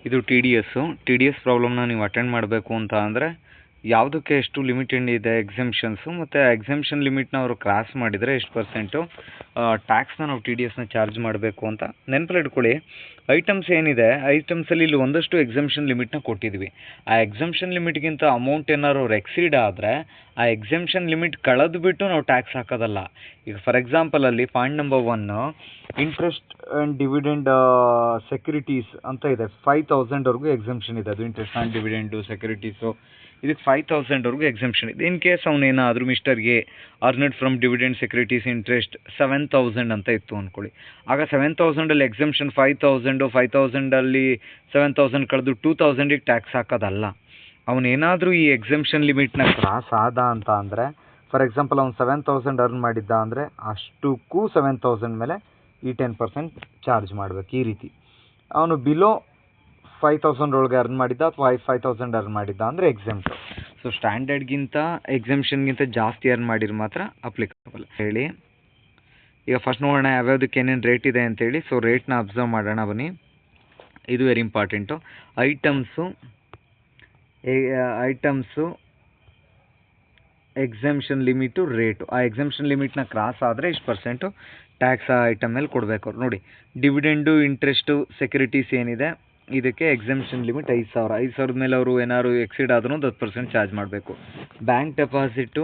ಇದು T D S ಪ್ರಾಬ್ಲಮ್ನ ನೀವು attend ಮಾಡಬೇಕು ಅಂತ ಅಂದರೆ ಯಾವುದಕ್ಕೆ ಎಷ್ಟು ಲಿಮಿಟ್ ಇದೆ ಎಕ್ಸೆಂಪ್ಷನ್ಸು, ಮತ್ತು ಎಕ್ಸೆಂಪ್ಷನ್ ಲಿಮಿಟ್ನ ಅವರು ಕ್ರಾಸ್ ಮಾಡಿದರೆ ಎಷ್ಟು ಪರ್ಸೆಂಟು ಟ್ಯಾಕ್ಸ್ನ ನಾವು ಟಿ ಡಿ ಎಸ್ನ ಚಾರ್ಜ್ ಮಾಡಬೇಕು ಅಂತ ನೆನಪಲ್ಲಿ ಇಟ್ಕೊಳ್ಳಿ. ಐಟಮ್ಸ್ ಏನಿದೆ, ಐಟಮ್ಸಲ್ಲಿ ಇಲ್ಲಿ ಒಂದಷ್ಟು ಎಕ್ಸೆಂಪ್ಷನ್ ಲಿಮಿಟ್ನ ಕೊಟ್ಟಿದ್ವಿ. ಆ ಎಕ್ಸೆಂಪ್ಷನ್ ಲಿಮಿಟ್ಗಿಂತ ಅಮೌಂಟ್ ಏನಾದ್ರು ಅವ್ರು ಎಕ್ಸೀಡ್ ಆದರೆ ಆ ಎಕ್ಸೆಂಪ್ಷನ್ ಲಿಮಿಟ್ ಕಳೆದುಬಿಟ್ಟು ನಾವು ಟ್ಯಾಕ್ಸ್ ಹಾಕೋದಲ್ಲ. ಈಗ ಫಾರ್ ಎಕ್ಸಾಂಪಲ್ ಅಲ್ಲಿ point number 1 interest and dividend securities ಅಂತ ಇದೆ. 5,000ವರೆಗೂ ಎಕ್ಸೆಂಪ್ಷನ್ ಇದೆ. ಅದು ಇಂಟ್ರೆಸ್ಟ್ ಆ್ಯಂಡ್ ಡಿವಿಡೆಂಡು ಸೆಕ್ಯೂರಿಟೀಸು ಇದಕ್ಕೆ 5,000ವರೆಗೂ ಎಕ್ಸೆಂಪ್ಷನ್ ಇದೆ. ಇನ್ ಕೇಸ್ ಅವನೇನಾದರೂ mister A earned from dividend securities interest 7,000 ಅಂತ ಇತ್ತು ಅಂದ್ಕೊಳ್ಳಿ. ಆಗ 7,000ಅಲ್ಲಿ ಎಕ್ಸೆಂಪ್ಷನ್ 5,000 7,000 ಕಳೆದು 2,000ಗೆ ಟ್ಯಾಕ್ಸ್ ಹಾಕೋದಲ್ಲ. ಅವನೇನಾದರೂ ಈ ಎಕ್ಸೆಂಪ್ಷನ್ ಲಿಮಿಟ್ನ ಕ್ರಾಸ್ ಆದ ಅಂತ ಅಂದರೆ, ಫಾರ್ ಎಕ್ಸಾಂಪಲ್ ಅವ್ನು 7,000 ಅರ್ನ್ ಮಾಡಿದ್ದ ಅಂದರೆ ಅಷ್ಟಕ್ಕೂ 7,000 ಮೇಲೆ ಈ 10% ಚಾರ್ಜ್ ಮಾಡಬೇಕು. ಈ ರೀತಿ ಅವನು ಬಿಲೋ 5,000 ಒಳಗೆ ಅರ್ನ್ ಮಾಡಿದ್ದ ಅಥವಾ 5,000 ಅರ್ನ್ ಮಾಡಿದ್ದ ಅಂದರೆ ಎಕ್ಸೆಂಪ್ಟು. ಸೊ ಸ್ಟ್ಯಾಂಡರ್ಡ್ಗಿಂತ ಎಕ್ಸೆಂಪ್ಷನ್ಗಿಂತ ಜಾಸ್ತಿ ಅರ್ನ್ ಮಾಡಿದ್ರೆ ಮಾತ್ರ ಅಪ್ಲಿಕಬಲ್ ಹೇಳಿ. ಈಗ ಫಸ್ಟ್ ನೋಡೋಣ ಯಾವ್ಯಾವುದಕ್ಕೆ ಏನೇನು ರೇಟ್ ಇದೆ ಅಂತೇಳಿ. ಸೊ ರೇಟ್ನ ಅಬ್ಸರ್ವ್ ಮಾಡೋಣ ಬನ್ನಿ. ಇದು very important. Items exemption limit rate. ಆ ಎಕ್ಸೆಂಪ್ಷನ್ ಲಿಮಿಟ್ನ ಕ್ರಾಸ್ ಆದರೆ ಇಷ್ಟು ಪರ್ಸೆಂಟು ಟ್ಯಾಕ್ಸ್ ಆ ಐಟಮ್ ಮೇಲೆ ಕೊಡಬೇಕು ಅವ್ರು. ನೋಡಿ, ಡಿವಿಡೆಂಡು ಇಂಟ್ರೆಸ್ಟು ಸೆಕ್ಯೂರಿಟೀಸ್ ಏನಿದೆ ಇದಕ್ಕೆ ಎಕ್ಸೆಂಪ್ಷನ್ ಲಿಮಿಟ್ 5,000. 5,000 ಮೇಲೆ ಅವರು ಏನಾದ್ರು ಎಕ್ಸೀಡ್ ಆದ್ರೂ 10% ಚಾರ್ಜ್ ಮಾಡಬೇಕು. ಬ್ಯಾಂಕ್ ಡೆಪಾಸಿಟು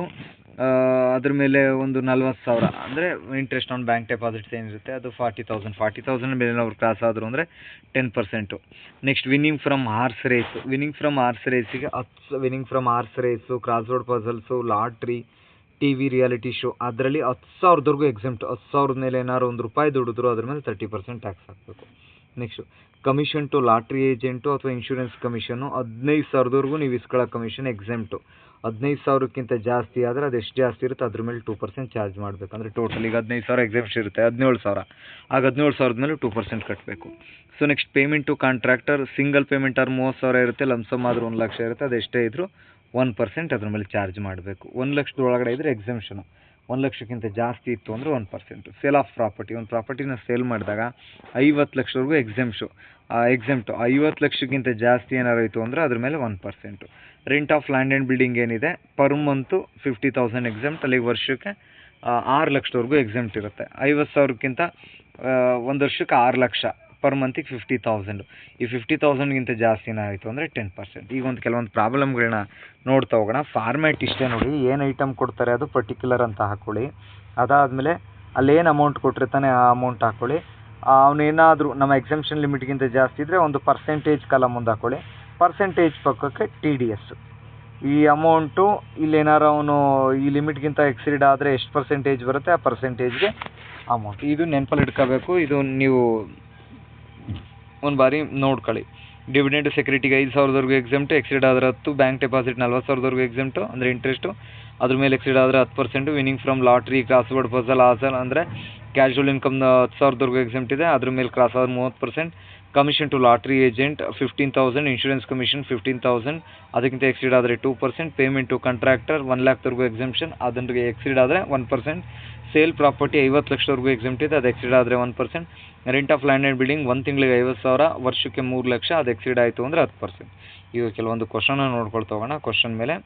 ಅದ್ರ ಮೇಲೆ ಒಂದು 40,000 ಅಂದರೆ ಇಂಟ್ರೆಸ್ಟ್ ಆನ್ ಬ್ಯಾಂಕ್ ಡೆಪಾಸಿಟ್ಸ್ ಏನಿರುತ್ತೆ ಅದು 40,000 ಮೇಲೆ ಅವ್ರು ಕ್ರಾಸ್ ಆದರು ಅಂದರೆ 10%. Next winning from horse race. Winning from horse race, crossword puzzles, lottery, T V reality show ಅದರಲ್ಲಿ 10,000ವರೆಗೂ ಎಕ್ಸೆಂಪ್ಟ್. 10,000 ಮೇಲೆ ಏನಾದ್ರು ₹1 ದುಡಿದ್ರು ಅದ್ರ ಮೇಲೆ 30% ಟ್ಯಾಕ್ಸ್ ಹಾಕಬೇಕು. Next commission to lottery agent ಅಥವಾ ಇನ್ಶೂರೆನ್ಸ್ ಕಮಿಷನ್ನು 15,000ವರೆಗೂ ನೀವು ಇಸ್ಕೊಳ್ಳೋ ಕಮಿಷನ್ ಎಕ್ಸೆಂಪ್ಟು. 15,000ಕ್ಕಿಂತ ಜಾಸ್ತಿ ಆದರೆ ಅದು ಎಷ್ಟು ಜಾಸ್ತಿ ಇರುತ್ತೆ ಅದ್ರ ಮೇಲೆ 2% ಚಾರ್ಜ್ ಮಾಡಬೇಕು. ಅಂದರೆ ಟೋಟಲ್ ಈಗ 15,000 ಎಕ್ಸೆಂಪ್ಷನ್ ಇರುತ್ತೆ, 17,000. ಆಗ 17,000 ಮೇಲೆ 2% ಕಟ್ಟಬೇಕು. So next payment to contractor. Single payment ಆದ್ರೆ 30,000 ಇರುತ್ತೆ, ಲಂಸಮ್ ಆದರೂ 1,00,000 ಇರುತ್ತೆ. ಅದು ಎಷ್ಟೇ ಇದ್ದರೂ 1% ಅದ್ರ ಮೇಲೆ ಚಾರ್ಜ್ ಮಾಡಬೇಕು. 1,00,000 ಒಳಗಡೆ ಇದ್ದರೆ ಎಕ್ಸೆಂಪ್ಷನು, 1,00,000ಕ್ಕಿಂತ ಜಾಸ್ತಿ ಇತ್ತು ಅಂದರೆ 1%. Sale of property. ಒಂದು ಪ್ರಾಪರ್ಟಿನ ಸೇಲ್ ಮಾಡಿದಾಗ 50,00,000ವರೆಗೂ ಎಕ್ಸೆಂಪ್ಟು. 50,00,000ಕ್ಕಿಂತ ಜಾಸ್ತಿ ಏನಾರು ಇತ್ತು ಅಂದರೆ ಅದ್ರ ಮೇಲೆ 1%. Rent of land and building ಏನಿದೆ ಪರ್ ಮಂತು 50,000 ಎಕ್ಸೆಂಪ್ಟ್. ಅಲ್ಲಿಗೆ ವರ್ಷಕ್ಕೆ 6,00,000ವರೆಗೂ ಎಕ್ಸೆಂಪ್ಟ್ ಇರುತ್ತೆ. 50,000ಕ್ಕಿಂತ ಒಂದು ವರ್ಷಕ್ಕೆ 6,00,000, ಪರ್ ಮಂತಿಗೆ 50,000. ಈ 50,000ಗಿಂತ ಜಾಸ್ತಿನ ಆಯಿತು ಅಂದರೆ 10%. ಈಗ ಒಂದು ಕೆಲವೊಂದು ಪ್ರಾಬ್ಲಮ್ಗಳನ್ನ ನೋಡ್ತಾ ಹೋಗೋಣ. ಫಾರ್ಮ್ಯಾಟ್ ಇಷ್ಟೇ ನೋಡಿ, ಏನು ಐಟಮ್ ಕೊಡ್ತಾರೆ ಅದು ಪರ್ಟಿಕ್ಯುಲರ್ ಅಂತ ಹಾಕ್ಕೊಳ್ಳಿ. ಅದಾದಮೇಲೆ ಅಲ್ಲೇನು ಅಮೌಂಟ್ ಕೊಟ್ಟಿರ್ತಾನೆ ಆ ಅಮೌಂಟ್ ಹಾಕ್ಕೊಳ್ಳಿ. ಅವನೇನಾದರೂ ನಮ್ಮ ಎಕ್ಸೆಂಪ್ಷನ್ ಲಿಮಿಟ್ಗಿಂತ ಜಾಸ್ತಿ ಇದ್ದರೆ ಒಂದು ಪರ್ಸೆಂಟೇಜ್ ಕಾಲಮ್ ಮುಂದೆ ಹಾಕ್ಕೊಳ್ಳಿ. ಪರ್ಸೆಂಟೇಜ್ ಪಕ್ಕಕ್ಕೆ ಟಿ ಡಿ ಎಸ್. ಈ ಅಮೌಂಟು ಇಲ್ಲೇನಾರು ಅವನು ಈ ಲಿಮಿಟ್ಗಿಂತ ಎಕ್ಸೀಡ್ ಆದರೆ ಎಷ್ಟು ಪರ್ಸೆಂಟೇಜ್ ಬರುತ್ತೆ ಆ ಪರ್ಸೆಂಟೇಜ್ಗೆ ಅಮೌಂಟ್. ಇದು ನೆನಪಲ್ಲಿ ಇಟ್ಕೋಬೇಕು. ಇದು ನೀವು ಒಂದು ಬಾರಿ ನೋಡ್ಕೊಳ್ಳಿ. ಡಿವಿಡೆಂಡ್ ಸೆಕ್ಯೂರಿಟಿಗೆ 5,000ವರೆಗೂ ಎಕ್ಸೆಂಪ್ಟು, ಎಕ್ಸೀಡ್ ಆದರೆ 10. ಬ್ಯಾಂಕ್ ಡೆಪಾಸಿಟ್ 40,000ವರೆಗೂ ಎಕ್ಸೆಂಪ್ಟು ಅಂದರೆ ಇಂಟ್ರೆಸ್ಟು, ಅದ್ರ ಮೇಲೆ ಎಕ್ಸೀಡ್ ಆದರೆ 10%. Winning from lottery, crossword puzzle, ಆಸಲ್ ಅಂದರೆ ಕ್ಯಾಶುವಲ್ ಇನ್ಕಮ್ 10,000ವರೆಗೂ ಎಕ್ಸೆಂಪ್ಟ್ ಇದೆ, ಅದ್ರ ಮೇಲೆ ಕ್ರಾಸ್ ಆದ್ರೆ 30%. Commission to lottery agent 15,000. Insurance commission 15,000, ಅದಕ್ಕಿಂತ ಎಕ್ಸೀಡ್ ಆದರೆ 2%. ಪೇಮೆಂಟ್ ಟು ಕಾಂಟ್ರಾಕ್ಟರ್ 1,00,000ವರೆಗೂ ಎಕ್ಸೆಂಪ್ಷನ್, ಅದಕ್ಕೆ ಎಕ್ಸೀಡ್ ಆದರೆ 1%. ಸೇಲ್ ಪ್ರಾಪರ್ಟಿ 50,00,000ವರೆಗೂ ಎಕ್ಸೆಂಪ್ಟ್ ಇದೆ, ಅದು ಎಕ್ಸೀಡ್ ಆದರೆ 1%. Rent of land and building 1 ತಿಂಗಳಿಗೆ 50,000, ವರ್ಷಕ್ಕೆ 3,00,000, ಅದು ಎಕ್ಸೀಡ್ ಆಯಿತು ಅಂದರೆ 10%. ಈಗ ಕೆಲವೊಂದು ಕ್ವಶನ್ನ ನೋಡ್ಕೊಳ್ತಾ ಹೋಗೋಣ. ಕ್ವಶನ್ ಮೇಲೆ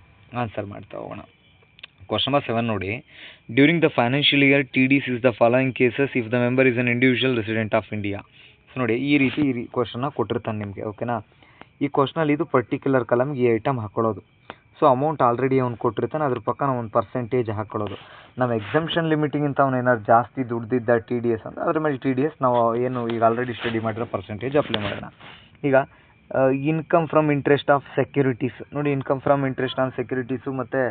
ಆನ್ಸರ್ ಮಾಡ್ತಾ ಹೋಗೋಣ. ಕ್ವಶನ್ ನಂಬರ್ 7 ನೋಡಿ. During the financial year TDS is the following cases if the member is an individual resident of India. So ನೋಡಿ, ಈ ರೀತಿ ಕ್ವಶನ್ನ ಕೊಟ್ಟಿರ್ತಾನೆ ನಿಮಗೆ, ಓಕೆನಾ. ಈ ಕ್ವಶನಲ್ಲಿ ಇದು ಪರ್ಟಿಕ್ಯುಲರ್ ಕಲಮ್ಗೆ ಈ ಐಟಮ್ ಹಾಕ್ಕೊಳ್ಳೋದು. ಸೊ ಅಮೌಂಟ್ ಆಲ್ರೆಡಿ ಅವ್ನು ಕೊಟ್ಟಿರ್ತಾನೆ, ಅದ್ರ ಪಕ್ಕ ನಾವು ಒಂದು ಪರ್ಸೆಂಟೇಜ್ ಹಾಕ್ಕೊಳ್ಳೋದು. ನಮ್ಮ ಎಕ್ಸೆಂಪ್ಷನ್ ಲಿಮಿಟಿಗಿಂತ ಅವ್ನು ಏನಾದ್ರು ಜಾಸ್ತಿ ದುಡ್ದಿದ್ದ TDS ಅಂದರೆ ಅದ್ರ ಮೇಲೆ TDS ನಾವು ಏನು ಈಗ ಆಲ್ರೆಡಿ ಸ್ಟಡಿ ಮಾಡಿರೋ ಪರ್ಸೆಂಟೇಜ್ ಅಪ್ಲೈ ಮಾಡೋಣ. ಈಗ income from interest of securities ನೋಡಿ, income from interest on securities ಮತ್ತು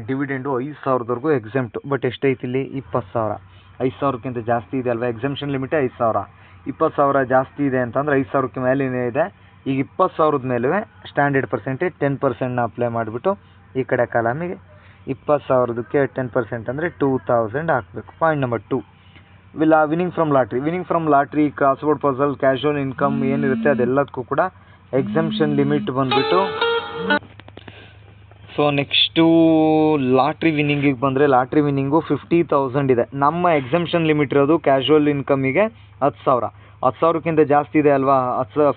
ಡಿವಿಡೆಂಡು 5,000ವರೆಗೂ ಎಕ್ಸೆಂಪ್ಟು. ಬಟ್ ಎಷ್ಟೈತಿ ಇಲ್ಲಿ 20,000. 5,000ಕ್ಕಿಂತ ಜಾಸ್ತಿ ಇದೆ ಅಲ್ವಾ, ಎಕ್ಸೆಂಪ್ಷನ್ ಲಿಮಿಟೇ 5,000. 20,000 ಜಾಸ್ತಿ ಇದೆ ಅಂತಂದರೆ 5,000ಕ್ಕೆ ಮೇಲೇನೇ ಇದೆ. ಈಗ 20,000ದ ಮೇಲೂ ಸ್ಟ್ಯಾಂಡರ್ಡ್ ಪರ್ಸೆಂಟೇಜ್ 10%ನ ಅಪ್ಲೈ ಮಾಡಿಬಿಟ್ಟು ಈ ಕಡೆ ಕಾಲಮಿಗೆ 20,000ಕ್ಕೆ 10% ಅಂದರೆ 2,000 ಹಾಕಬೇಕು. Point number 2 winning from lottery. Winning from lottery, crossword puzzle, casual income ಏನಿರುತ್ತೆ ಅದೆಲ್ಲದಕ್ಕೂ ಕೂಡ ಎಕ್ಸೆಂಪ್ಷನ್ ಲಿಮಿಟ್ ಬಂದುಬಿಟ್ಟು. ಸೊ ನೆಕ್ಸ್ಟು ಲಾಟ್ರಿ ವಿನ್ನಿಂಗಿಗೆ ಬಂದರೆ ಲಾಟ್ರಿ ವಿನ್ನಿಂಗು 50,000 ಇದೆ. ನಮ್ಮ ಎಕ್ಸೆಂಪ್ಷನ್ ಲಿಮಿಟ್ ಇರೋದು ಕ್ಯಾಶುವಲ್ ಇನ್ಕಮಿಗೆ 10,000. 10,000ಕ್ಕಿಂತ ಜಾಸ್ತಿ ಇದೆ ಅಲ್ವಾ,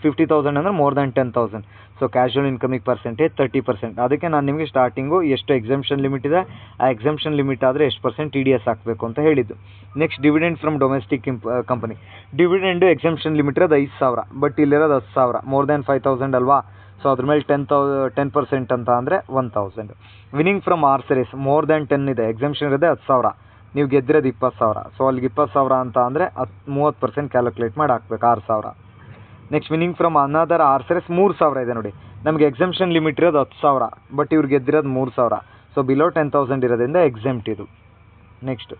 50,000 ಅಂದರೆ ಮೋರ್ ದ್ಯಾನ್ 10,000. ಸೊ ಕ್ಯಾಶುವಲ್ ಇನ್ಕಮಿಗೆ ಪರ್ಸೆಂಟೇಜ್ 30%. ಅದಕ್ಕೆ ನಾನು ನಿಮಗೆ ಸ್ಟಾರ್ಟಿಂಗು ಎಷ್ಟು ಎಕ್ಸಮ್ಷನ್ ಲಿಮಿಟ್ ಇದೆ, ಆ ಎಕ್ಸಮ್ಷನ್ ಲಿಮಿಟ್ ಆದರೆ ಎಷ್ಟು ಪರ್ಸೆಂಟ್ TDS ಹಾಕಬೇಕು ಅಂತ ಹೇಳಿದ್ದು. Next dividend from domestic company. Dividend exemption limit ಇರೋದು 5,000, ಬಟ್ ಇಲ್ಲಿರೋದು 10,000, ಮೋರ್ ದ್ಯಾನ್ 5,000 ಅಲ್ವಾ. ಸೊ ಅದ್ರ ಮೇಲೆ 10% ಅಂತ ಅಂದರೆ 1,000. Winning from horse races more than 10 ಇದೆ, ಎಕ್ಸಮ್ಷನ್ ಇರೋದೇ 10,000, ನೀವು ಗೆದ್ದಿರೋದು 20,000. ಸೊ ಅಲ್ಲಿಗೆ 20,000 ಅಂತ ಅಂದರೆ 30% ಕ್ಯಾಲ್ಕುಲೇಟ್ ಮಾಡಿ ಹಾಕ್ಬೇಕು, 6,000. Next winning from another horse races 3,000 ಇದೆ ನೋಡಿ, ನಮಗೆ ಎಕ್ಸಮ್ಷನ್ ಲಿಮಿಟ್ ಇರೋದು 10,000, ಬಟ್ ಇವ್ರು ಗೆದ್ದಿರೋದು 3,000. ಸೊ ಬಿಲೋ 10,000 ಇರೋದ್ರಿಂದ ಎಕ್ಸೆಂಪ್ಟ್ ಇದು. ನೆಕ್ಸ್ಟ್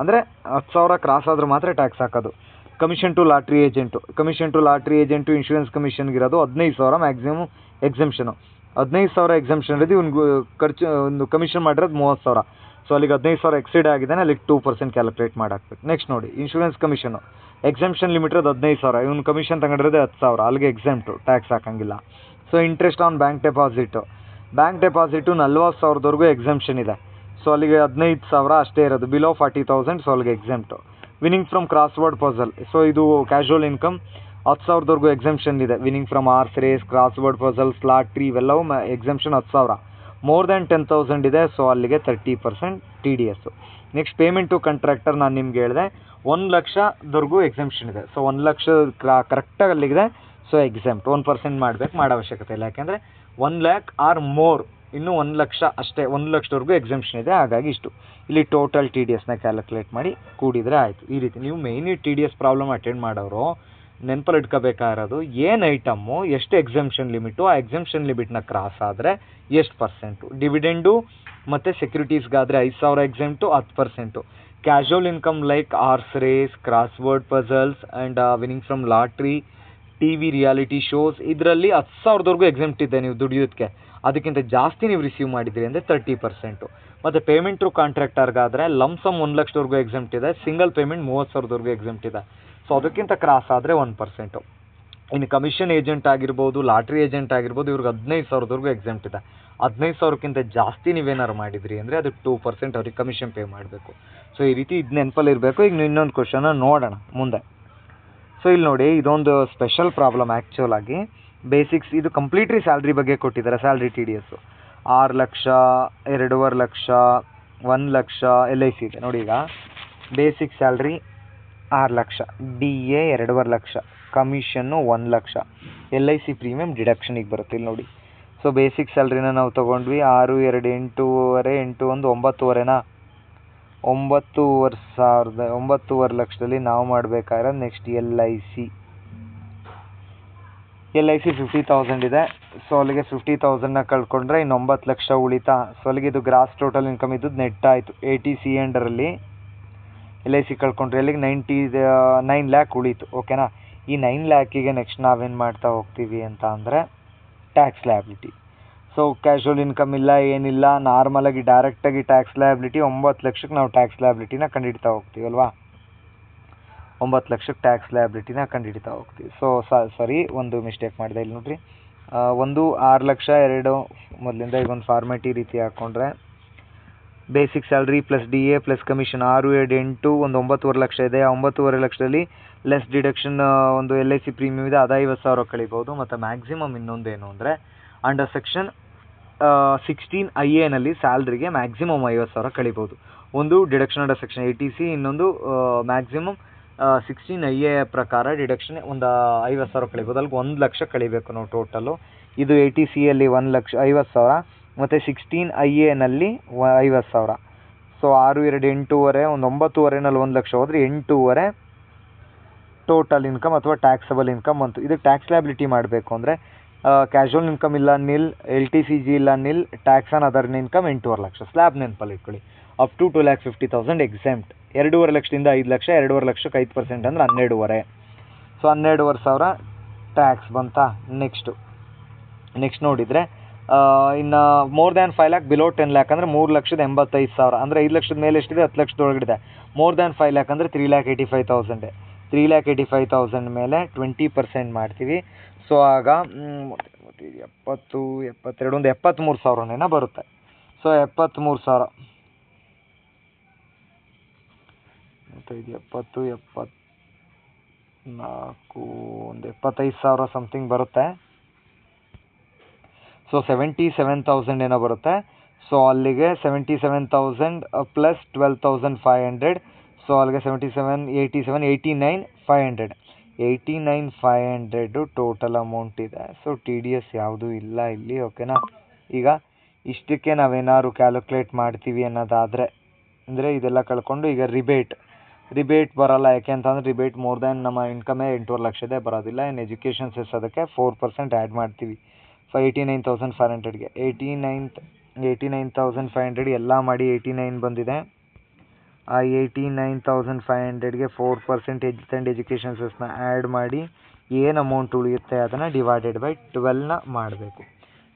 ಅಂದರೆ 10,000 ಕ್ರಾಸ್ ಆದರೂ ಮಾತ್ರ ಟ್ಯಾಕ್ಸ್ ಹಾಕೋದು. Commission to lottery agent. Commission to lottery agent insurance ಕಮಿಷನ್ಗಿರೋದು 15,000 ಮ್ಯಾಕ್ಸಿಮಮ್ ಎಕ್ಸಮ್ಷನು. 15,000 ಎಕ್ಸಮ್ಷನ್ ಇರೋದು ಇವ್ನಿಗೆ ಖರ್ಚು ಒಂದು ಕಮಿಷನ್ ಮಾಡಿರೋದು 30,000. ಸೊ ಅಲ್ಲಿಗೆ 15,000 ಎಕ್ಸಿಡ್ ಆಗಿದ್ದಾನೆ, ಅಲ್ಲಿಗೆ 2% ಕ್ಯಾಲ್ಕುಲೇಟ್ ಮಾಡಿ ಹಾಕ್ಬೇಕು. ನೆಕ್ಸ್ಟ್ ನೋಡಿ ಇನ್ಶೂರೆನ್ಸ್ ಕಮಿಷನು. ಎಕ್ಸಮ್ಷನ್ ಲಿಮಿಟ್ ಇರೋದು 15,000, ಇವ್ನು ಕಮಿಷನ್ ತಗೊಂಡಿರೋದೇ 10,000, ಅಲ್ಲಿಗೆ ಎಕ್ಸೆಂಪ್ಟು, ಟ್ಯಾಕ್ಸ್ ಹಾಕಂಗಿಲ್ಲ. So interest on bank deposit. Bank deposit 40,000ವರೆಗೂ ಎಕ್ಸಮ್ಷನ್ ಇದೆ. ಸೊ ಅಲ್ಲಿಗೆ 15,000 ಅಷ್ಟೇ ಇರೋದು, ಬಿಲೋ 40,000. ಸೊ ಅಲ್ಲಿಗೆ exempt. Winning from crossword puzzle. So ಇದು ಕ್ಯಾಶುವಲ್ ಇನ್ಕಮ್ 10,000ವರೆಗೂ ಎಕ್ಸಮ್ಷನ್ ಇದೆ. Winning from horse race, crossword puzzles, lottery ಇವೆಲ್ಲವೂ ಎಕ್ಸಮ್ಷನ್ 10,000. ಮೋರ್ ದ್ಯಾನ್ 10,000 ಇದೆ, ಸೊ ಅಲ್ಲಿಗೆ 30% TDS. Next payment to contractor. ನಾನು ನಿಮ್ಗೆ ಹೇಳಿದೆ 1,00,000ವರೆಗೂ ಎಕ್ಸಮ್ಷನ್ ಇದೆ. ಸೊ 1,00,000 ಕರೆಕ್ಟಾಗಿ ಅಲ್ಲಿಗಿದೆ, ಸೊ ಎಕ್ಸೆಂಪ್ಟ್. 1% ಮಾಡೋ ಅವಶ್ಯಕತೆ ಇಲ್ಲ, ಯಾಕೆಂದರೆ 1,00,000 ಆರ್ ಮೋರ್, ಇನ್ನೂ 1,00,000 ಅಷ್ಟೇ, 1,00,000ವರೆಗೂ ಎಕ್ಸಮ್ಷನ್ ಇದೆ, ಹಾಗಾಗಿ ಇಷ್ಟು. ಇಲ್ಲಿ ಟೋಟಲ್ TDSನ ಕ್ಯಾಲ್ಕುಲೇಟ್ ಮಾಡಿ ಕೂಡಿದರೆ ಆಯಿತು. ಈ ರೀತಿ ನೀವು ಮೇಯ್ನ್ TDS ಪ್ರಾಬ್ಲಮ್ ಅಟೆಂಡ್ ಮಾಡೋರು ನೆನಪಲ್ಲಿ ಇಟ್ಕೋಬೇಕಾಗಿರೋದು ಏನು ಐಟಮ್ಮು, ಎಷ್ಟು ಎಕ್ಸಮ್ಷನ್ ಲಿಮಿಟು, ಆ ಎಕ್ಸಮ್ಷನ್ ಲಿಮಿಟ್ನ ಕ್ರಾಸ್ ಆದರೆ ಎಷ್ಟು ಪರ್ಸೆಂಟು. ಡಿವಿಡೆಂಡು ಮತ್ತು ಸೆಕ್ಯೂರಿಟೀಸ್ಗಾದರೆ 5,000 exempt 10%. Casual income like horse race, crossword puzzles and winning from lottery, TV reality shows, ಇದರಲ್ಲಿ 10,000ವರೆಗೂ ಎಕ್ಸೆಂಪ್ಟ್ ಇದೆ ನೀವು ದುಡಿಯೋದಕ್ಕೆ. ಅದಕ್ಕಿಂತ ಜಾಸ್ತಿ ನೀವು ರಿಸೀವ್ ಮಾಡಿದ್ರಿ ಅಂದರೆ 30%. ಮತ್ತು ಪೇಮೆಂಟ್ ಟು ಕಾಂಟ್ರಾಕ್ಟರ್ಗಾದರೆ ಲಮ್ಸಮ್ 1,00,000ವರೆಗೂ ಎಕ್ಸೆಂಪ್ಟ್ ಇದೆ, ಸಿಂಗಲ್ ಪೇಮೆಂಟ್ 30,000ವರೆಗೂ ಎಕ್ಸೆಂಪ್ಟ್ ಇದೆ. ಸೊ ಅದಕ್ಕಿಂತ ಕ್ರಾಸ್ ಆದರೆ 1%. ಇನ್ನು ಕಮಿಷನ್ ಏಜೆಂಟ್ ಆಗಿರ್ಬೋದು, ಲಾಟ್ರಿ ಏಜೆಂಟ್ ಆಗಿರ್ಬೋದು, ಇವ್ರಿಗೆ 15,000ವರೆಗೂ ಎಕ್ಸೆಂಪ್ಟ್ ಇದೆ. 15,000ಕ್ಕಿಂತ ಜಾಸ್ತಿ ನೀವೇನಾರು ಮಾಡಿದ್ರಿ ಅಂದರೆ ಅದಕ್ಕೆ 2% ಅವ್ರಿಗೆ ಕಮಿಷನ್ ಪೇ ಮಾಡಬೇಕು. ಸೊ ಈ ರೀತಿ ಇದು ನೆನಪಲ್ಲಿ ಇರಬೇಕು. ಈಗ ಇನ್ನೊಂದು ಕ್ವಶನ್ನ ನೋಡೋಣ ಮುಂದೆ. ಸೊ ಇಲ್ಲಿ ನೋಡಿ, ಇದೊಂದು ಸ್ಪೆಷಲ್ ಪ್ರಾಬ್ಲಮ್ ಆ್ಯಕ್ಚುಲ್ ಆಗಿ. ಬೇಸಿಕ್ಸ್ ಇದು ಕಂಪ್ಲೀಟ್ಲಿ ಸ್ಯಾಲ್ರಿ ಬಗ್ಗೆ ಕೊಟ್ಟಿದ್ದಾರೆ. ಸ್ಯಾಲ್ರಿ TDS 6,00,000, 2,50,000, 1,00,000 LIC ಇದೆ ನೋಡಿ. ಈಗ ಬೇಸಿಕ್ ಸ್ಯಾಲ್ರಿ 6,00,000, DA 2,50,000, ಕಮಿಷನ್ನು 1,00,000, LIC ಪ್ರೀಮಿಯಮ್ ಡಿಡಕ್ಷನಿಗೆ ಬರುತ್ತೆ ಇಲ್ಲಿ ನೋಡಿ. ಸೊ ಬೇಸಿಕ್ ಸ್ಯಾಲ್ರಿನ ನಾವು ತೊಗೊಂಡ್ವಿ 6, 2, 8,500, 8, 1, 9,500ನಾ. 9,500 ಲಕ್ಷದಲ್ಲಿ ನಾವು ಮಾಡಬೇಕಾದ್ರೆ ನೆಕ್ಸ್ಟ್ LIC 50,000 ಇದೆ. ಸೊ ಅಲ್ಲಿಗೆ 50,000ನ ಕಳ್ಕೊಂಡ್ರೆ ಇನ್ನು 9,00,000 ಉಳಿತಾ. ಸೊ ಅಲ್ಲಿಗೆ ಇದು ಗ್ರಾಸ್ ಟೋಟಲ್ ಇನ್ಕಮ್ ಇದ್ದು ನೆಟ್ ಆಯಿತು. 80C ಅಂಡರಲ್ಲಿ LIC ಕಳ್ಕೊಂಡ್ರೆ ಅಲ್ಲಿಗೆ 9 lakh ಉಳೀತು. ಓಕೆನಾ. ಈ 9 lakhಗೆ ನೆಕ್ಸ್ಟ್ ನಾವೇನು ಮಾಡ್ತಾ ಹೋಗ್ತೀವಿ ಅಂತ ಅಂದರೆ tax liability. So casual income ಇಲ್ಲ, ಏನಿಲ್ಲ, ನಾರ್ಮಲಾಗಿ ಡೈರೆಕ್ಟಾಗಿ ಟ್ಯಾಕ್ಸ್ ಲಯಬಿಲಿಟಿ 9,00,000ಕ್ಕೆ ನಾವು ಟ್ಯಾಕ್ಸ್ ಲಯಬಿಲಿಟಿನ ಕಂಡುಹಿಡ್ತಾ ಹೋಗ್ತೀವಿ ಅಲ್ವಾ. 9,00,000ಕ್ಕೆ ಟ್ಯಾಕ್ಸ್ ಲಯಬಿಲಿಟಿನ ಕಂಡುಹಿಡ್ತಾ ಹೋಗ್ತೀವಿ. ಸೊ ಸಾರಿ, ಒಂದು ಮಿಸ್ಟೇಕ್ ಮಾಡಿದೆ ಇಲ್ಲಿ ನೋಡ್ರಿ. 6,00,000, 2 ಮೊದಲಿಂದ ಈಗ ಒಂದು ಫಾರ್ಮ್ಯಾಟಿ ರೀತಿ ಹಾಕ್ಕೊಂಡ್ರೆ basic salary plus DA plus commission 6, 2, 8, ಒಂದು 9,500,000 ಇದೆ. ಆ 9,500,000ದಲ್ಲಿ ಲೆಸ್ ಡಿಡಕ್ಷನ್ ಒಂದು LIC ಪ್ರೀಮಿಯಮ್ ಇದೆ, ಅದು 50,000 ಕಳಿಬೋದು. ಮತ್ತು ಮ್ಯಾಕ್ಸಿಮಮ್ ಇನ್ನೊಂದೇನು ಅಂದರೆ ಅಂಡರ್ ಸೆಕ್ಷನ್ 16IA ಸ್ಯಾಲ್ರಿಗೆ ಮ್ಯಾಕ್ಸಿಮಮ್ 50,000 ಕಳಿಬೋದು. ಒಂದು ಡಿಡಕ್ಷನ್ ಅಂಡರ್ ಸೆಕ್ಷನ್ 80C, ಇನ್ನೊಂದು ಮ್ಯಾಕ್ಸಿಮಮ್ 16IA ಪ್ರಕಾರ ಡಿಡಕ್ಷನ್ ಒಂದು 50,000 ಕಳಿಬೋದು. ಅಲ್ಲಿಗೆ 1,00,000 ಕಳಿಬೇಕು ನಾವು ಟೋಟಲು. ಇದು 80Cಯಲ್ಲಿ 1,50,000 ಮತ್ತು 16IA 50,000. ಸೊ 6, 2, 8,500, ಒಂದು 9,500ನಲ್ಲಿ 1,00,000 ಹೋದರೆ 8,500 ಟೋಟಲ್ ಇನ್ಕಮ್ ಅಥವಾ ಟ್ಯಾಕ್ಸಬಲ್ ಇನ್ಕಮ್ ಬಂತು. ಇದಕ್ಕೆ ಟ್ಯಾಕ್ಸ್ ಲಯಬಿಲಿಟಿ ಮಾಡಬೇಕು ಅಂದರೆ ಕ್ಯಾಶುವಲ್ ಇನ್ಕಮ್ ಇಲ್ಲ ನಿಲ್, LTCG ಇಲ್ಲ nil, tax on other income 8,500,000. Slab ನೆನಪಲ್ಲಿ ಇಟ್ಕೊಳ್ಳಿ. Up to 2,50,000 exempt. 2,50,000ದಿಂದ 5,00,000, 2,50,000ಕ್ಕೆ 5% ಅಂದರೆ 12,500. ಸೊ 12,500 ಟ್ಯಾಕ್ಸ್ ಬಂತಾ. ನೆಕ್ಸ್ಟ್ ನೋಡಿದರೆ ಇನ್ನು more than 5 lakh below 10 lakh ಅಂದರೆ 3,85,000 ಅಂದರೆ 5,00,000 ಮೇಲೆ ಎಷ್ಟಿದೆ, 10,00,000 ಒಳಗಡೆ. ಮೋರ್ ದ್ಯಾನ್ 5 lakh ಅಂದರೆ 3,85,000. 3,85,000 ಮೇಲೆ 20% ಮಾಡ್ತೀವಿ. ಸೊ ಆಗ 70, 72, ಒಂದು 73,000 ಬರುತ್ತೆ. ಸೊ 73,000 70, 70, 4 ಒಂದು 25,000 ಸಮಥಿಂಗ್ ಬರುತ್ತೆ. ಸೊ 77,000 ಏನೋ ಬರುತ್ತೆ. ಸೊ ಅಲ್ಲಿಗೆ 77,000 ಪ್ಲಸ್ 12,500. ಸೊ ಅಲ್ಲಿಗೆ 77, 87, 89,500. 89,500 ಟೋಟಲ್ ಅಮೌಂಟ್ ಇದೆ. ಸೊ ಟಿ ಡಿ ಎಸ್ ಯಾವುದೂ ಇಲ್ಲ ಇಲ್ಲಿ, ಓಕೆನಾ. ಈಗ ಇಷ್ಟಕ್ಕೆ ನಾವೇನಾದ್ರು ಕ್ಯಾಲ್ಕುಲೇಟ್ ಮಾಡ್ತೀವಿ ಅನ್ನೋದಾದರೆ, ಅಂದರೆ ಇದೆಲ್ಲ ಕಳ್ಕೊಂಡು ಈಗ ರಿಬೇಟ್ ಬರೋಲ್ಲ. ಯಾಕೆ ಅಂತಂದರೆ ರಿಬೇಟ್ ಮೋರ್ ದ್ಯಾನ್ ನಮ್ಮ ಇನ್ಕಮೇ 8.5 ಲಕ್ಷದೇ ಬರೋದಿಲ್ಲ. ಇನ್ನು ಎಜುಕೇಷನ್ ಸೆಸ್ ಅದಕ್ಕೆ 4% ಆ್ಯಡ್ ಮಾಡ್ತೀವಿ 89,500ಗೆ. 89,500 ಎಲ್ಲ ಮಾಡಿ 89 ಬಂದಿದೆ. ಆ 89,500ಗೆ 4% ಹೆಲ್ತ್ ಆ್ಯಂಡ್ ಎಜುಕೇಷನ್ ಸೆಸ್ನ ಆ್ಯಡ್ ಮಾಡಿ ಏನು ಅಮೌಂಟ್ ಉಳಿಯುತ್ತೆ ಅದನ್ನು ಡಿವೈಡೆಡ್ ಬೈ 12ನ ಮಾಡಬೇಕು.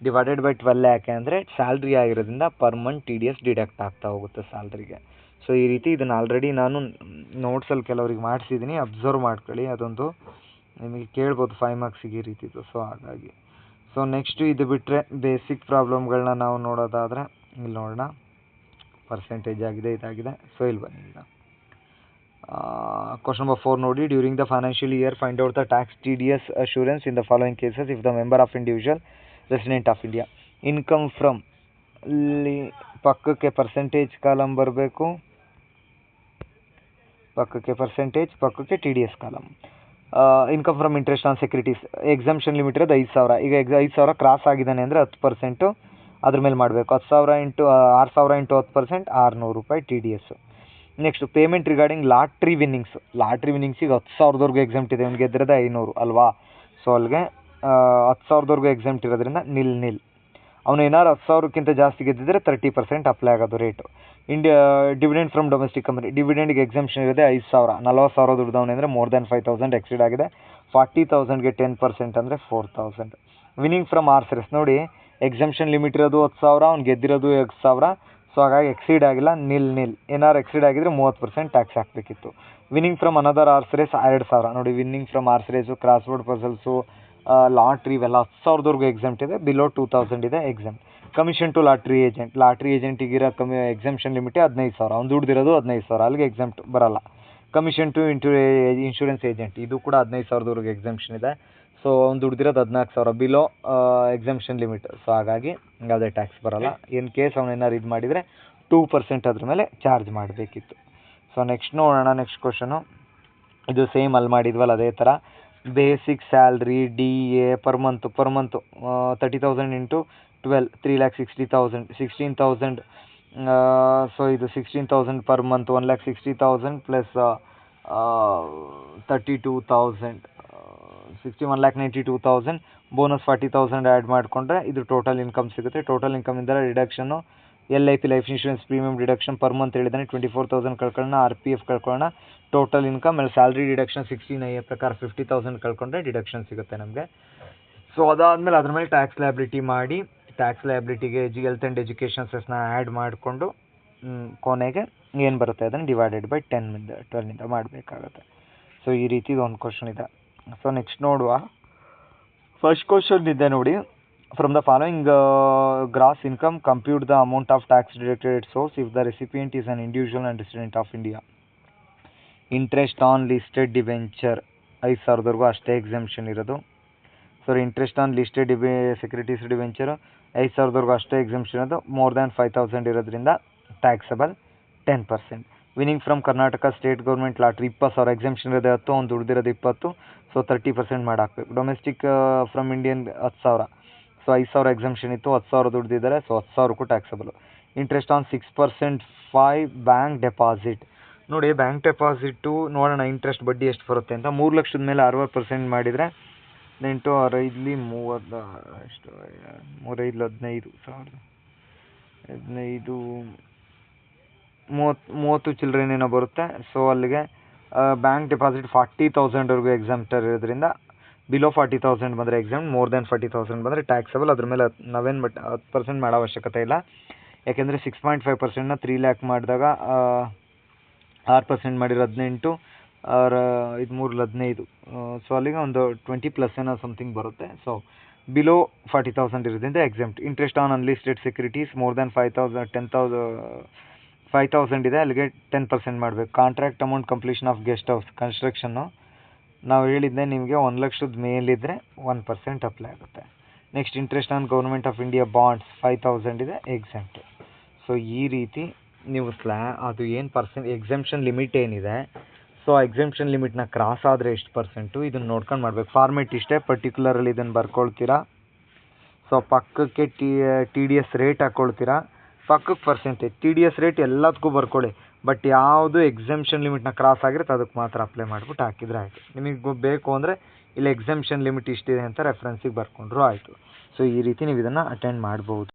ಡಿವೈಡೆಡ್ ಬೈ 12 ಯಾಕೆ ಅಂದರೆ ಸ್ಯಾಲ್ರಿ ಆಗಿರೋದ್ರಿಂದ per month T D S deduct ಆಗ್ತಾ ಹೋಗುತ್ತೆ ಸ್ಯಾಲ್ರಿಗೆ. ಸೊ ಈ ರೀತಿ ಇದನ್ನು ಆಲ್ರೆಡಿ ನಾನು ನೋಟ್ಸಲ್ಲಿ ಕೆಲವ್ರಿಗೆ ಮಾಡಿಸಿದ್ದೀನಿ, ಅಬ್ಸರ್ವ್ ಮಾಡ್ಕೊಳ್ಳಿ. ಅದೊಂದು ನಿಮಗೆ ಕೇಳ್ಬೋದು 5 ಮಾರ್ಕ್ಸಿಗೆ ಈ ರೀತಿದು. ಸೊ ಹಾಗಾಗಿ ಸೊ ನೆಕ್ಸ್ಟು ಇದು ಬಿಟ್ಟರೆ ಬೇಸಿಕ್ ಪ್ರಾಬ್ಲಮ್ಗಳನ್ನ ನಾವು ನೋಡೋದಾದರೆ ಇಲ್ಲಿ ನೋಡೋಣ. ಪರ್ಸೆಂಟೇಜ್ ಆಗಿದೆ, ಇದಾಗಿದೆ. ಸೊ ಇಲ್ಲಿ ಬನ್ನಿ. ಈಗ ಕ್ವಶನ್ ನಂಬರ್ 4 ನೋಡಿ. During the financial year find out the tax T D S assurance in the following cases if the member of individual resident of India. Income from ಇಲ್ಲಿ ಪಕ್ಕಕ್ಕೆ ಪರ್ಸೆಂಟೇಜ್ ಕಾಲಮ್ ಬರಬೇಕು, ಪಕ್ಕಕ್ಕೆ percentage, ಪಕ್ಕಕ್ಕೆ T D S column. Income from interest on securities exemption limit ಇರೋದು 5,000. ಈಗ 5,000 cross ಆಗಿದ್ದಾನೆ ಅಂದರೆ 10% ಅದ್ರ ಮೇಲೆ ಮಾಡಬೇಕು. 10,000 ಇಂಟು 6,000 ಇಂಟು 10% 600 ರೂಪಾಯಿ T D S. Next payment regarding lottery ವಿನ್ನಿಂಗ್ಸಿಗೆ 10,000ವರೆಗೂ ಎಕ್ಸಾಮ್ಟ್ ಇದೆ. ಅವ್ನಿಗೆ ಗೆದ್ದಿರೋದೇ 500 ಅಲ್ವಾ. ಸೊ ಅಲ್ಲಿಗೆ 10,000ವರೆಗೂ ಎಕ್ಸಾಮ್ಟ್ ಇರೋದ್ರಿಂದ ನಿಲ್. ಅವನು ಏನಾದ್ರು 10,000ಕ್ಕಿಂತ ಜಾಸ್ತಿ ಗೆದ್ದಿದ್ರೆ 30% ಅಪ್ಲೈ ಆಗೋದು rate. Dividend from domestic company ಡಿವಿಡೆಂಡ್ಗೆ ಎಕ್ಸಾಮ್ಷನ್ ಇರೋದೇ 5,000. 40,000 ದುಡ್ದವನು ಅಂದರೆ ಮೋರ್ ದ್ಯಾನ್ 5,000 ಎಕ್ಸಿಡ್ ಆಗಿದೆ. 40,000ಗೆ 10% ಅಂದರೆ 4,000. ವಿನ್ನಿಂಗ್ ಫ್ರಮ್ ಆರ್ಸರೆಸ್ ನೋಡಿ, ಎಕ್ಸಾಮ್ಷನ್ ಲಿಮಿಟ್ ಇರೋದು 10,000, ಅವ್ನು ಗೆದ್ದಿರೋದು 1,000. ಸೊ ಹಾಗಾಗಿ ಎಕ್ಸಿಡ್ ಆಗಿಲ್ಲ, ನಿಲ್. ಏನಾದ್ರು ಎಕ್ಸಿಡ್ ಆಗಿದ್ರೆ 30% ಟ್ಯಾಕ್ಸ್ ಹಾಕಬೇಕಿತ್ತು. ವಿನ್ನಿಂಗ್ ಫ್ರಮ್ ಅನದರ್ ಆರ್ಸರೇಸ್ 2,000 ನೋಡಿ. Winning from horse race, crossword puzzles, lottery ಇವೆಲ್ಲ 10,000ವರೆಗೂ ಎಕ್ಸಾಮ್ಟ್ ಇದೆ. ಬಿಲೋ 2,000 ಇದೆ ಎಕ್ಸಾಮ್. ಕಮಿಷನ್ ಟು ಲಾಟ್ರಿ ಏಜೆಂಟಿಗಿರೋ ಎಕ್ಸಾಮ್ಷನ್ ಲಿಮಿಟೇ 15,000. ಅವ್ನು ದುಡ್ದಿರೋದು 15,000, ಅಲ್ಲಿಗೆ ಎಕ್ಸಾಮ್ಟ್ ಬರಲ್ಲ. ಕಮಿಷನ್ ಟು ಇನ್ಶೂರೆನ್ಸ್ ಏಜೆಂಟ್ ಇದು ಕೂಡ 15,000ವರೆಗೂ ಎಕ್ಸಾಮ್ಷನ್ ಇದೆ. ಸೊ ಅವ್ನು ದುಡ್ದಿರೋದು 14,000, ಬಿಲೋ ಎಕ್ಸಾಮ್ಷನ್ ಲಿಮಿಟ್. ಸೊ ಹಾಗಾಗಿ ಯಾವುದೇ ಟ್ಯಾಕ್ಸ್ ಬರೋಲ್ಲ. ಇನ್ ಕೇಸ್ ಅವ್ನು ಏನಾರು ಇದು ಮಾಡಿದರೆ 2% ಅದ್ರ ಮೇಲೆ ಚಾರ್ಜ್ ಮಾಡಬೇಕಿತ್ತು. ಸೊ ನೆಕ್ಸ್ಟ್ ನೋಡೋಣ. ನೆಕ್ಸ್ಟ್ ಕ್ವಶನು ಇದು ಸೇಮ್ ಅಲ್ಲಿ ಮಾಡಿದ್ವಲ್ಲ ಅದೇ ಥರ. Basic salary D A per month 30,000 into 12 3,60,000 16,000. So ಇದು 16,000 per month 1,60,000 plus 32,000 1,92,000 bonus 40,000 add ಮಾಡಿಕೊಂಡ್ರೆ ಇದು ಟೋಟಲ್ ಇನ್ಕಮ್ ಸಿಗುತ್ತೆ. ಟೋಟಲ್ ಇನ್ಕಮಿಂದ ಡಿಡಕ್ಷನ್ನು LIP life insurance premium deduction per month ಹೇಳಿದಾನೆ 24,000 ಕಳ್ಕೊಳ್ಳೋಣ. RPF ಕಳ್ಕೊಳ್ಳೋಣ. ಟೋಟಲ್ ಇನ್ಕಮ್ ಮೇಲೆ ಸ್ಯಾಲ್ರಿ ಡಿಡಕ್ಷನ್ 16IA ಪ್ರಕಾರ 50,000 ಕಳ್ಕೊಂಡ್ರೆ ಡಿಡಕ್ಷನ್ ಸಿಗುತ್ತೆ ನಮಗೆ. ಸೊ ಅದಾದಮೇಲೆ ಅದ್ರ ಮೇಲೆ ಟ್ಯಾಕ್ಸ್ ಲಯಬಿಲಿಟಿ ಮಾಡಿ, ಟ್ಯಾಕ್ಸ್ ಲಯಬಿಲಿಟಿಗೆ ಹೆಲ್ತ್ ಆ್ಯಂಡ್ ಎಜುಕೇಷನ್ ಸೆಸ್ನ ಆ್ಯಡ್ ಮಾಡಿಕೊಂಡು ಕೊನೆಗೆ ಏನು ಬರುತ್ತೆ ಅದನ್ನು ಡಿವೈಡೆಡ್ ಬೈ 12ನಿಂದ ಮಾಡಬೇಕಾಗುತ್ತೆ. ಸೊ ಈ ರೀತಿ ಒಂದು ಕ್ವಶನ್ ಇದೆ. ಸೊ ನೆಕ್ಸ್ಟ್ ನೋಡುವ. ಫಸ್ಟ್ ಕ್ವಶನ್ ಇದೆ ನೋಡಿ. From the following gross income compute the amount of tax deducted at source if the recipient is an individual and resident of India. Interest on listed debenture 5,000ವರೆಗೂ ಅಷ್ಟೇ exemption ಇರೋದು. Sorry, interest on listed securities debenture 5,000ವರೆಗೂ ಅಷ್ಟೇ exemption ಇರೋದು. More than 5,000 ಇರೋದ್ರಿಂದ taxable 10%. Winning from Karnataka state government lottery 20,000 exemption ಇರೋದು 10, ಅವ್ನು ದುಡ್ದಿರೋದು 20. So 30% ಮಾಡಾಕಬೇಕು. Domestic from Indian 10,000. So 5,000 exemption ಇತ್ತು, 10,000 ದುಡ್ದಿದ್ದಾರೆ. ಸೊ 10,000ಕ್ಕೂ taxable. Interest on 6% 5 bank deposit ನೋಡಿ. ಬ್ಯಾಂಕ್ ಡೆಪಾಸಿಟು ನೋಡೋಣ ಇಂಟ್ರೆಸ್ಟ್ ಬಡ್ಡಿ ಎಷ್ಟು ಬರುತ್ತೆ ಅಂತ. 3 ಲಕ್ಷದ ಮೇಲೆ 60% ಮಾಡಿದರೆ 8 6 5 30 ಎಷ್ಟು 3 5 15 30 ಚಿಲ್ಡ್ರನೇನೋ ಬರುತ್ತೆ. ಸೊ ಅಲ್ಲಿಗೆ ಬ್ಯಾಂಕ್ ಡೆಪಾಸಿಟ್ 40,000ವರೆಗೂ ಎಕ್ಸಾಮ್ಟರ್ ಇರೋದ್ರಿಂದ ಬಿಲೋ 40,000 ಬಂದರೆ ಎಕ್ಸಾಮ್, ಮೋರ್ ದ್ಯಾನ್ 40,000 ಬಂದರೆ ಟ್ಯಾಕ್ಸಬಲ್. ಅದ್ರ ಮೇಲೆ ನಾವೇನು 10% ಮಾಡೋ ಅವಶ್ಯಕತೆ ಇಲ್ಲ. ಯಾಕೆಂದರೆ 6.5%ನ 3 ಲ್ಯಾಕ್ ಮಾಡಿದಾಗ 6% ಮಾಡಿರೋ 18 ಇದು 3 15. ಸೊ ಅಲ್ಲಿಗೆ ಒಂದು 20+ ಏನೋ ಸಮಥಿಂಗ್ ಬರುತ್ತೆ. ಸೊ ಬಿಲೋ 40,000 ಇರೋದ್ರಿಂದ exempt. Interest on unlisted securities more than 5,000 ಇದೆ, ಅಲ್ಲಿಗೆ 10% ಮಾಡಬೇಕು. Contract amount completion of guest house construction ನಾವು ಹೇಳಿದ್ದೆ ನಿಮಗೆ 1,00,000 ಮೇಲಿದ್ದರೆ 1% ಅಪ್ಲೈ ಆಗುತ್ತೆ. Next interest on government of India bonds 5,000 ಇದೆ ಎಕ್ಸೆಂಪ್ಟ್. ಸೊ ಈ ರೀತಿ ನೀವು ಅದು ಏನು ಎಕ್ಸೆಂಪ್ಷನ್ ಲಿಮಿಟ್ ಏನಿದೆ, ಸೊ ಆ ಎಕ್ಸೆಂಪ್ಷನ್ ಲಿಮಿಟ್ನ ಕ್ರಾಸ್ ಆದರೆ ಎಷ್ಟು ಪರ್ಸೆಂಟು ಇದನ್ನು ನೋಡ್ಕೊಂಡು ಮಾಡಬೇಕು. ಫಾರ್ಮೇಟ್ ಇಷ್ಟೇ, ಪರ್ಟಿಕ್ಯುಲರಲ್ಲಿ ಇದನ್ನು ಬರ್ಕೊಳ್ತೀರಾ. ಸೊ ಪಕ್ಕಕ್ಕೆ ಟಿ ಡಿ ಎಸ್ ರೇಟ್ ಹಾಕ್ಕೊಳ್ತೀರಾ, ಪಕ್ಕಕ್ಕೆ percentage. T D S rate ಎಲ್ಲದಕ್ಕೂ ಬರ್ಕೊಳ್ಳಿ, ಬಟ್ ಯಾವುದು ಎಕ್ಸೆಂಪ್ಷನ್ ಲಿಮಿಟ್ನ ಕ್ರಾಸ್ ಆಗಿರುತ್ತೆ ಅದಕ್ಕೆ ಮಾತ್ರ ಅಪ್ಲೈ ಮಾಡಿಬಿಟ್ಟು ಹಾಕಿದರೆ ಆಯಿತು. ನಿಮಗೆ ಬೇಕು ಅಂದರೆ ಇಲ್ಲಿ ಎಕ್ಸೆಂಪ್ಷನ್ ಲಿಮಿಟ್ ಇಷ್ಟಿದೆ ಅಂತ ರೆಫರೆನ್ಸಿಗೆ ಬರ್ಕೊಂಡ್ರು ಆಯಿತು. ಸೊ ಈ ರೀತಿ ನೀವು ಇದನ್ನು ಅಟೆಂಡ್ ಮಾಡ್ಬೋದು.